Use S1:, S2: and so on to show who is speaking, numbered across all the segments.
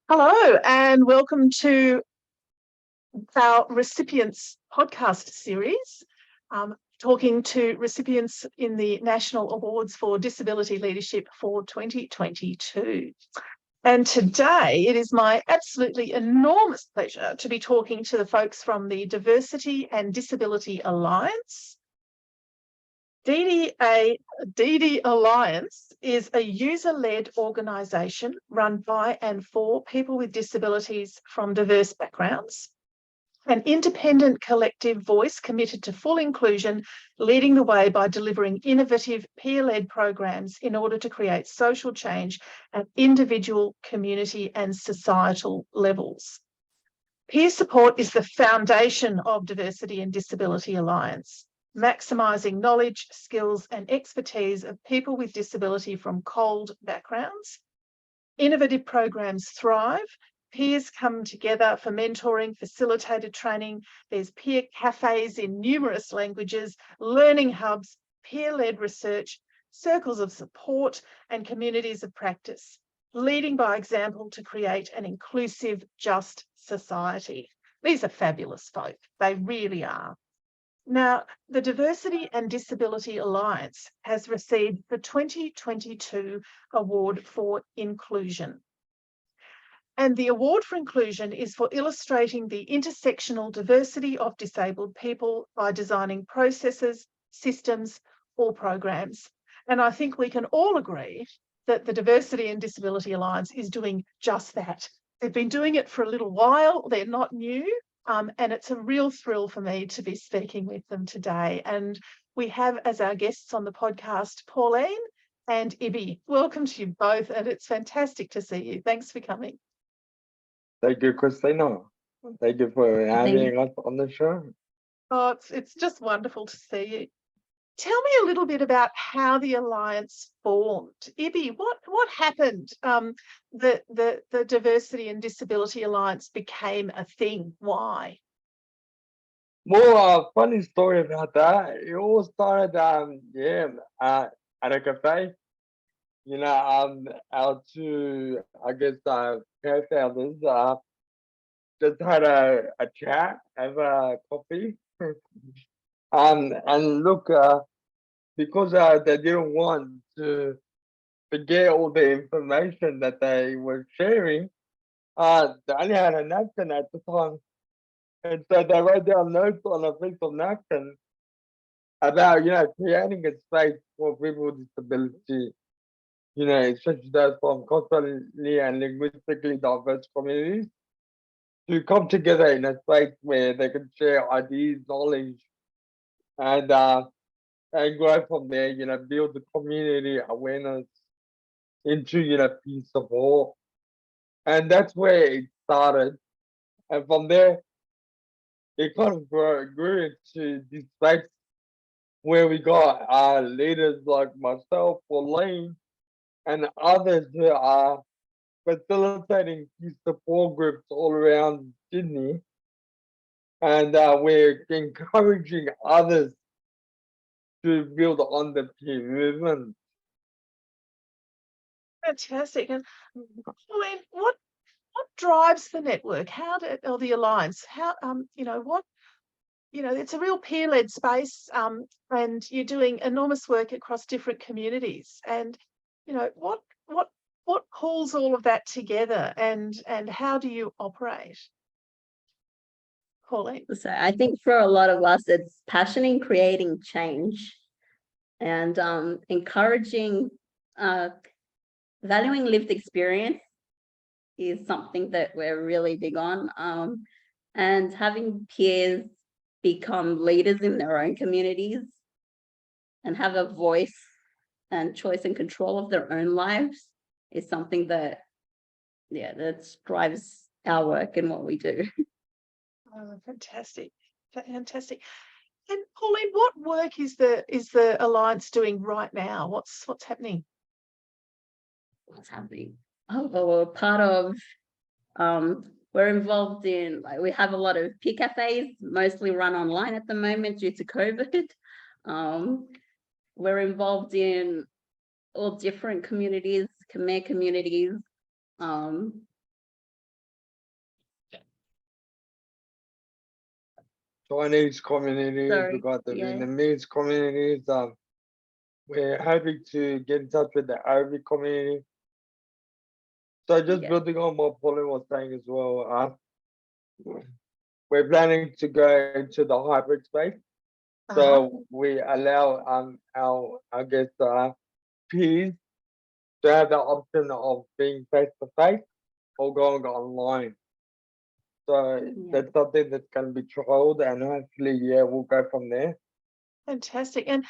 S1: Hello and welcome to our Recipients podcast series, talking to recipients in the National Awards for Disability Leadership for 2022. And today it is my absolutely enormous pleasure to be talking to the folks from the Diversity and Disability Alliance. DD Alliance is a user-led organisation run by and for people with disabilities from diverse backgrounds, an independent collective voice committed to full inclusion, leading the way by delivering innovative peer-led programs in order to create social change at individual, community and societal levels. Peer support is the foundation of Diversity and Disability Alliance, maximising knowledge, skills and expertise of people with disability from COLD backgrounds. Innovative programs thrive. Peers come together for mentoring, facilitated training. There's peer cafes in numerous languages, learning hubs, peer-led research, circles of support and communities of practice, leading by example to create an inclusive, just society. These are fabulous folk. They really are. Now, the Diversity and Disability Alliance has received the 2022 Award for Inclusion. And the Award for Inclusion is for illustrating the intersectional diversity of disabled people by designing processes, systems, or programs. And I think we can all agree that the Diversity and Disability Alliance is doing just that. They've been doing it for a little while. They're not new. And it's a real thrill for me to be speaking with them today. And we have as our guests on the podcast, Pauline and Ibby. Welcome to you both, and it's fantastic to see you. Thanks for coming.
S2: Thank you, Christina. Thank you for having us on the show.
S1: Oh, it's just wonderful to see you. Tell me a little bit about how the Alliance formed. Ibby, what happened? The Diversity and Disability Alliance became a thing. Why?
S2: Well, funny story about that. It all started, at a cafe. Our two, co-founders, just had a chat, have a coffee. And look, because they didn't want to forget all the information that they were sharing, they only had a napkin at the time. And so they wrote down notes on a piece of napkin about, creating a space for people with disability, especially those from culturally and linguistically diverse communities, to come together in a space where they can share ideas, knowledge, and grow from there, build the community awareness into, peer support. And that's where it started. And from there, it kind of grew into this space where we got leaders like myself, Pauline, and others who are facilitating peer support groups all around Sydney. And we're encouraging others to build on the peer movement.
S1: Fantastic. And Pauline, what drives the network? Or the Alliance? It's a real peer-led space, and you're doing enormous work across different communities. And what pulls all of that together, and how do you operate? Pauline.
S3: So I think for a lot of us, it's passion in creating change and encouraging, valuing lived experience is something that we're really big on, and having peers become leaders in their own communities and have a voice and choice and control of their own lives is something that drives our work and what we do.
S1: Oh, fantastic. And Pauline, what work is the Alliance doing right now? What's happening?
S3: What's happening? Oh, well, we're part of, we're involved in, we have a lot of peer cafes, mostly run online at the moment due to COVID. We're involved in all different communities, Khmer communities,
S2: Chinese communities,
S3: Sorry,
S2: we've got the
S3: yeah.
S2: Vietnamese communities. We're hoping to get in touch with the Arabic community. So just
S3: Yeah.
S2: building on what Pauline was saying as well, we're planning to go into the hybrid space. So we allow our I guess peers to have the option of being face to face or going online. So
S3: Yeah.
S2: that's something that's going to be trialed, and hopefully, yeah, we'll go from there.
S1: Fantastic. And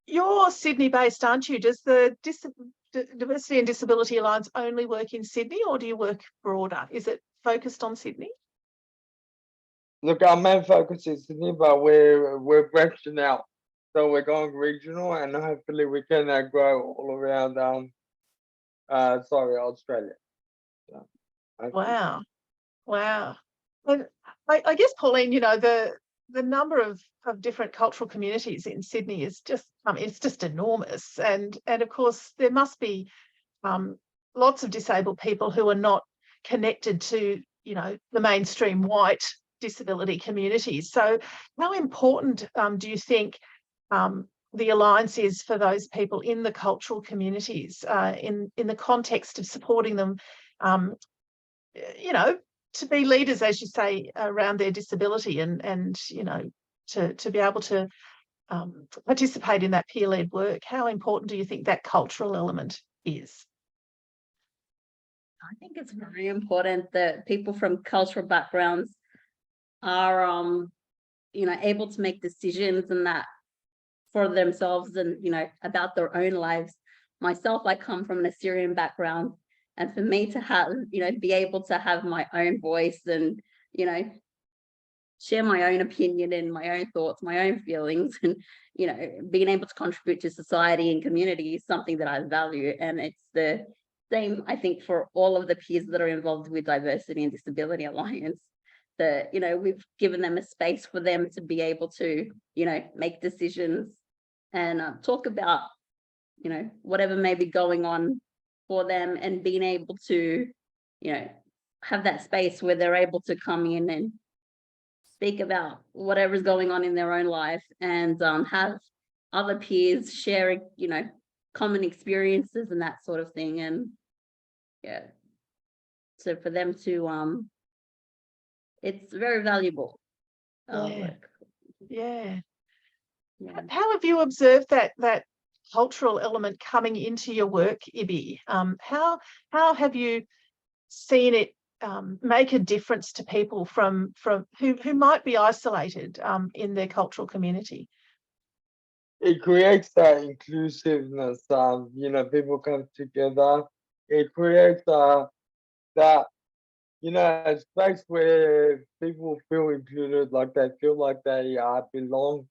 S1: you're Sydney-based, aren't you? Does the Diversity and Disability Alliance only work in Sydney, or do you work broader? Is it focused on Sydney?
S2: Look, our main focus is Sydney, but we're branching out. So we're going regional, and hopefully we can grow all around. Australia. So,
S1: Wow. Wow. And I guess, Pauline, you know, the number of different cultural communities in Sydney is just, it's just enormous. And of course, there must be lots of disabled people who are not connected to, you know, the mainstream white disability communities. So how important do you think the Alliance is for those people in the cultural communities in the context of supporting them, you know, to be leaders, as you say, around their disability and you know, to be able to participate in that peer-led work? How important do you think that cultural element is?
S3: I think it's very important that people from cultural backgrounds are, you know, able to make decisions and that for themselves and, you know, about their own lives. Myself, I come from an Assyrian background, and for me to have, you know, be able to have my own voice and, you know, share my own opinion and my own thoughts, my own feelings, and, you know, being able to contribute to society and community is something that I value. And it's the same, I think, for all of the peers that are involved with Diversity and Disability Alliance, that, you know, we've given them a space for them to be able to, you know, make decisions and talk about, you know, whatever may be going on for them, and being able to, you know, have that space where they're able to come in and speak about whatever's going on in their own life, and have other peers sharing, you know, common experiences and that sort of thing. And yeah, so for them to it's very valuable work.
S1: Yeah.
S3: Yeah.
S1: How have you observed that cultural element coming into your work, Ibby? How have you seen it make a difference to people from who might be isolated in their cultural community?
S2: it creates that inclusiveness. You know, people come together. It creates that, you know, a space where people feel included, like they feel like they belong.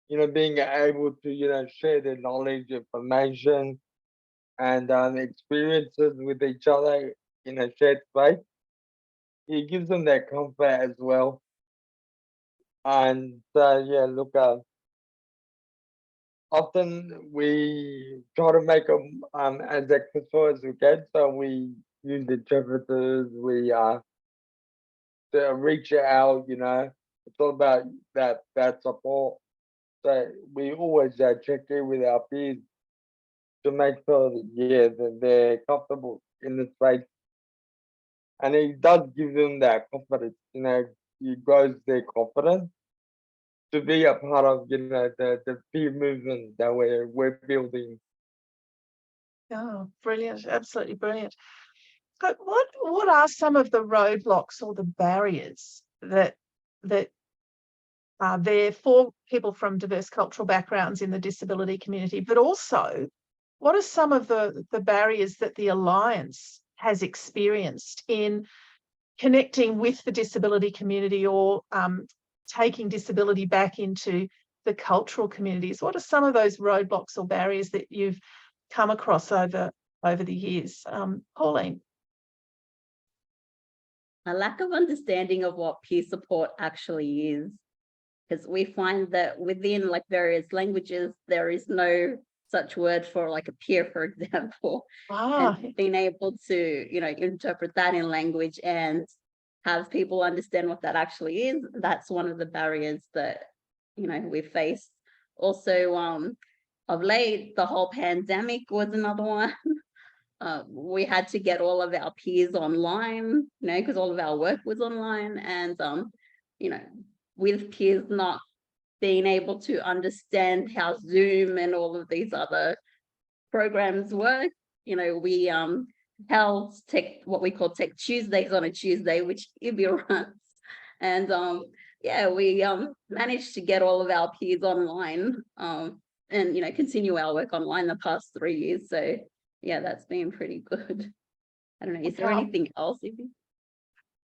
S2: You know, being able to, you know, share their knowledge, information, and experiences with each other in a shared space. It gives them that comfort as well. And yeah, look, often we try to make them as accessible as we can. So we use interpreters. We to reach out. You know, it's all about that support. So we always check in with our peers to make sure that, yeah, that they're comfortable in the space, and it does give them that confidence. You know, it grows their confidence to be a part of, you know, the peer movement that we're building.
S1: Oh, brilliant! Absolutely brilliant. But what are some of the roadblocks or the barriers that are there for people from diverse cultural backgrounds in the disability community? But also, what are some of the barriers that the Alliance has experienced in connecting with the disability community, or taking disability back into the cultural communities? What are some of those roadblocks or barriers that you've come across over the years? Pauline?
S3: A lack of understanding of what peer support actually is, because we find that within like various languages, there is no such word for like a peer, for example. And being able to, you know, interpret that in language and have people understand what that actually is. That's one of the barriers that, you know, we face. Also, of late, the whole pandemic was another one. We had to get all of our peers online, you know, because all of our work was online, and you know, with peers not being able to understand how Zoom and all of these other programs work, you know, we held what we call Tech Tuesdays on a Tuesday, which Ibby runs, and yeah, we managed to get all of our peers online, and, you know, continue our work online the past 3 years. So yeah, that's been pretty good. I don't know, is there
S1: Wow.
S3: anything else, Ibby?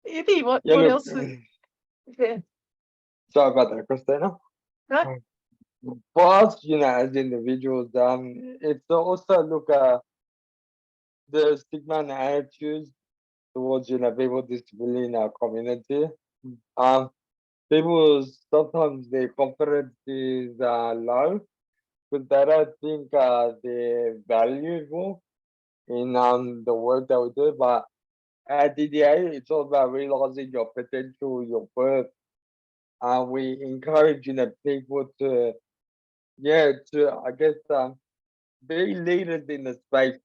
S1: Ibby, what
S2: Yeah, look,
S1: else? Yeah.
S2: sorry about that, Christina.
S1: No?
S2: For us, you know, as individuals, it's also look at the stigma and attitudes towards, you know, people with disability in our community. Um, people sometimes their confidence is low because they don't think they're valuable in the work that we do. But at DDA, it's all about realizing your potential, your worth. We encourage, you know, people to, yeah, to I guess be leaders in the space,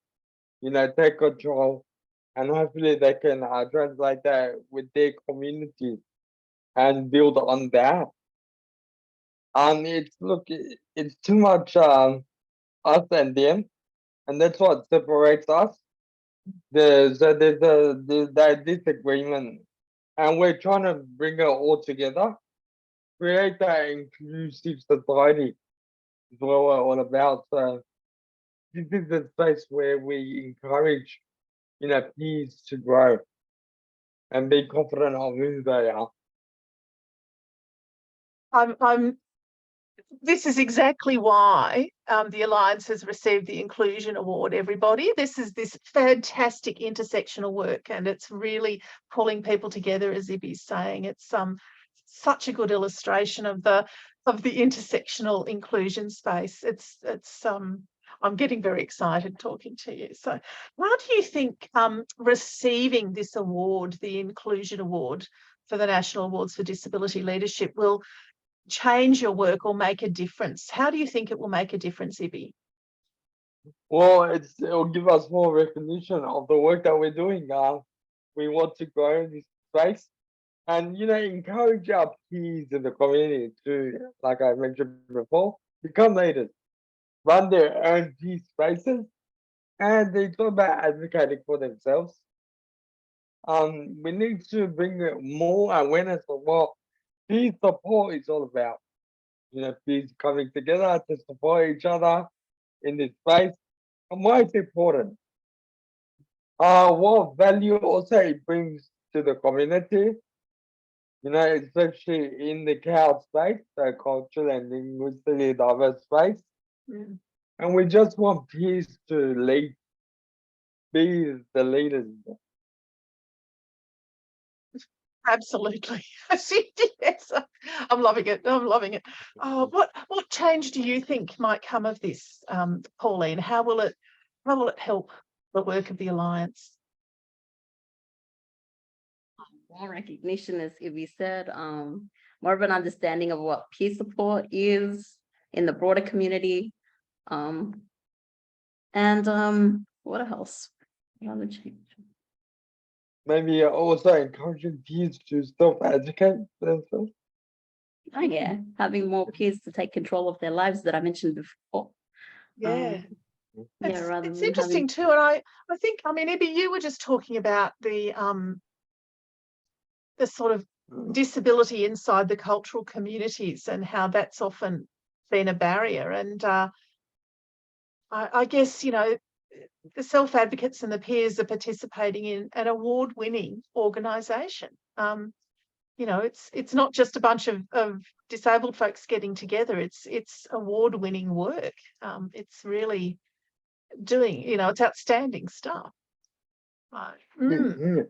S2: you know, take control, and hopefully they can translate that with their communities and build on that. It's look, it's too much us and them, and that's what separates us. There's that disagreement, and we're trying to bring it all together, create that inclusive society is what we're all about. So this is the space where we encourage, you know, peers to grow and be confident of who they are.
S1: I'm this is exactly why the Alliance has received the Inclusion Award, everybody. This is this fantastic intersectional work, and it's really pulling people together, as Ibby's saying. It's such a good illustration of the intersectional inclusion space. It's I'm getting very excited talking to you. So how do you think receiving this award, the Inclusion Award for the National Awards for Disability Leadership, will change your work or make a difference? How do you think it will make a difference, Ibby?
S2: Well, it'll give us more recognition of the work that we're doing. We want to grow in this space and, you know, encourage our peers in the community to, like I mentioned before, become leaders, run their own peer spaces, and they talk about advocating for themselves. We need to bring more awareness of what peer support is all about. You know, peers coming together to support each other in this space, and why it's important. What value also it brings to the community, you know, especially in the CAL space, the cultural and linguistically diverse space.
S1: Mm.
S2: And we just want peers to lead, be the leaders.
S1: Absolutely. Yes, I'm loving it. I'm loving it. Oh, what change do you think might come of this, Pauline? How will it help the work of the Alliance?
S3: More recognition, as Ivy said, more of an understanding of what peer support is in the broader community. And what else? Another change.
S2: Maybe also encouraging peers to self-educate themselves.
S3: Oh yeah, having more peers to take control of their lives that I mentioned before.
S1: Yeah.
S3: Yeah, rather
S1: It's
S3: than
S1: interesting
S3: having
S1: too. And I think, I mean, Ibby, you were just talking about the sort of disability inside the cultural communities and how that's often been a barrier. And I guess, you know, the self-advocates and the peers are participating in an award-winning organisation. You know, it's not just a bunch of disabled folks getting together. It's award-winning work. It's really doing, you know, it's outstanding stuff. Right. Mm.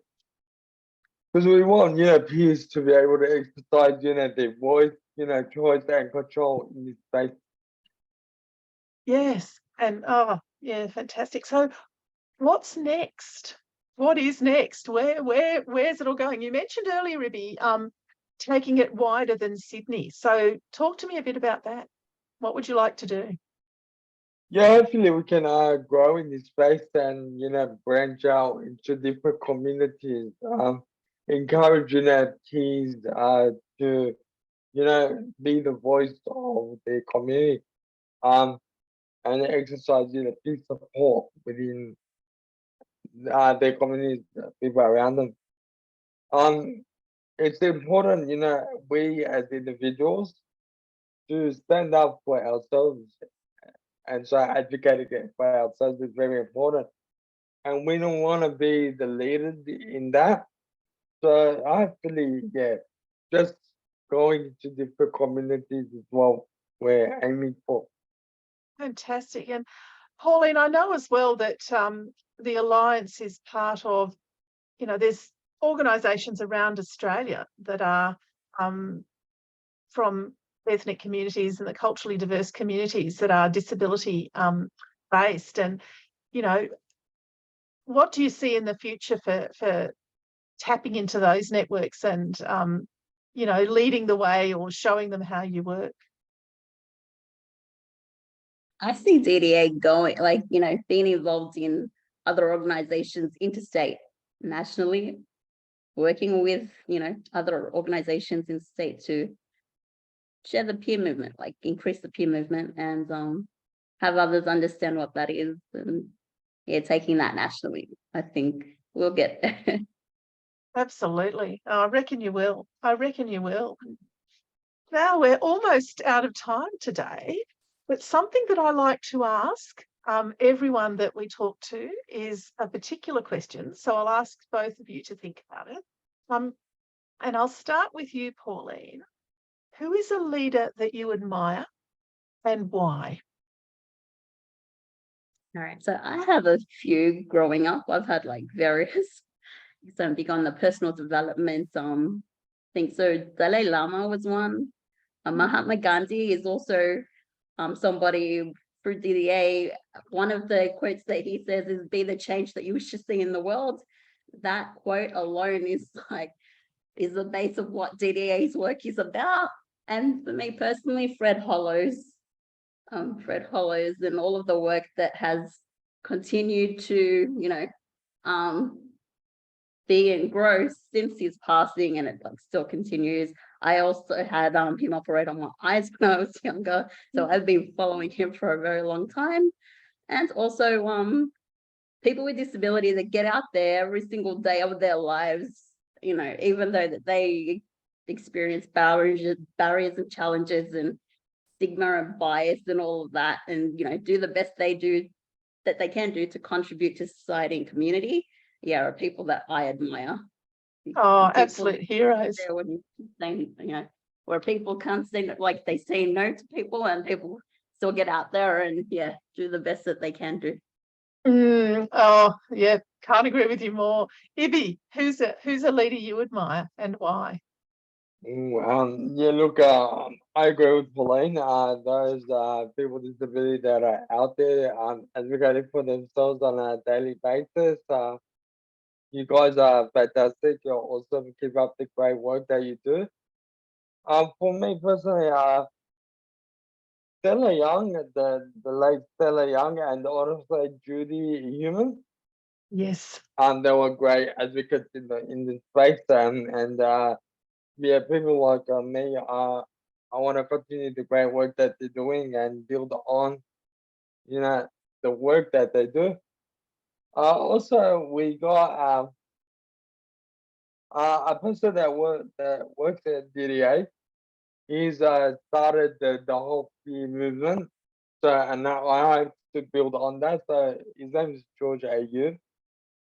S2: Because we want, you know, peers to be able to exercise, you know, their voice, you know, choice and control in this space.
S1: Yes, and oh yeah, fantastic. So what's next? What is next? Where's it all going? You mentioned earlier, Ribby, taking it wider than Sydney. So talk to me a bit about that. What would you like to do?
S2: Yeah, hopefully we can grow in this space and branch out into different communities. Encourage kids to be the voice of their community. And exercise peace support within their communities, people around them. It's important, we as individuals to stand up for ourselves, and so advocating for ourselves is very important. And we don't want to be the leaders in that. So I feel, yeah, just going to different communities is what we're aiming for.
S1: Fantastic. And Pauline, I know as well that the Alliance is part of, there's organisations around Australia that are from ethnic communities and the culturally diverse communities that are disability based. And, what do you see in the future for tapping into those networks and, leading the way or showing them how you work?
S3: I see DDA going, being involved in other organizations, interstate, nationally, working with, other organizations in state to share the peer movement, like increase the peer movement and have others understand what that is. And yeah, taking that nationally, I think we'll get there.
S1: Absolutely. I reckon you will. I reckon you will. Now we're almost out of time today, but something that I like to ask everyone that we talk to is a particular question. So I'll ask both of you to think about it. And I'll start with you, Pauline. Who is a leader that you admire and why?
S3: All right, so I have a few growing up. I've had like various, so I'm big on the personal development. Think so. Dalai Lama was one. Mahatma Gandhi is also somebody through DDA. One of the quotes that he says is "Be the change that you wish to see in the world." That quote alone is the base of what DDA's work is about. And for me personally, Fred Hollows and all of the work that has continued to, be and grow since his passing, and it still continues. I also had him operate on my eyes when I was younger, so I've been following him for a very long time. And also people with disability that get out there every single day of their lives, even though that they experience barriers and challenges and stigma and bias and all of that, and do the best that they can do to contribute to society and community, are people that I admire.
S1: Oh, absolute heroes.
S3: When where people can't say, like, they say no to people and people still get out there and do the best that they can do.
S1: Oh yeah, can't agree with you more. Ibby, who's a leader you admire and why?
S2: Yeah, look, I agree with Pauline. Those people with disability that are out there advocating for themselves on a daily basis. You guys are fantastic. You're awesome. Keep up the great work that you do. For me personally, Stella Young, the late Stella Young, and also Judy Human.
S1: Yes.
S2: They were great advocates in this space, and people like me. I want to continue the great work that they're doing and build on, the work that they do. Also, we got a person that works at DDA. He's started the whole peer movement. So, and now I have to build on that. So his name is George Ayub.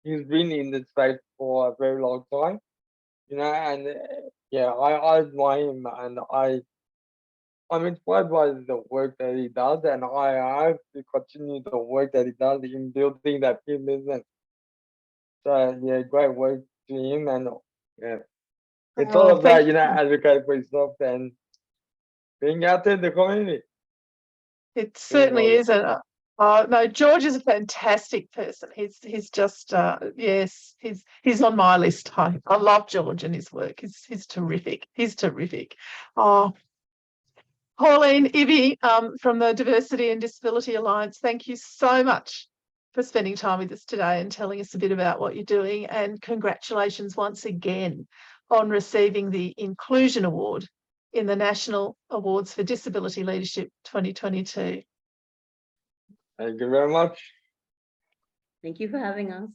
S2: He's been in the space for a very long time, and I admire him, and I'm inspired by the work that he does, and I hope to continue the work that he does in building that peer movement. So yeah, great work to him, and yeah, it's all about advocating for yourself and being out there in the community.
S1: It certainly is. Oh no, George is a fantastic person. He's just yes, he's on my list. I love George and his work. He's terrific. He's terrific. Oh, Pauline, Ivy, from the Diversity and Disability Alliance, thank you so much for spending time with us today and telling us a bit about what you're doing. And congratulations once again on receiving the Inclusion Award in the National Awards for Disability Leadership 2022.
S2: Thank you very much.
S3: Thank you for having us.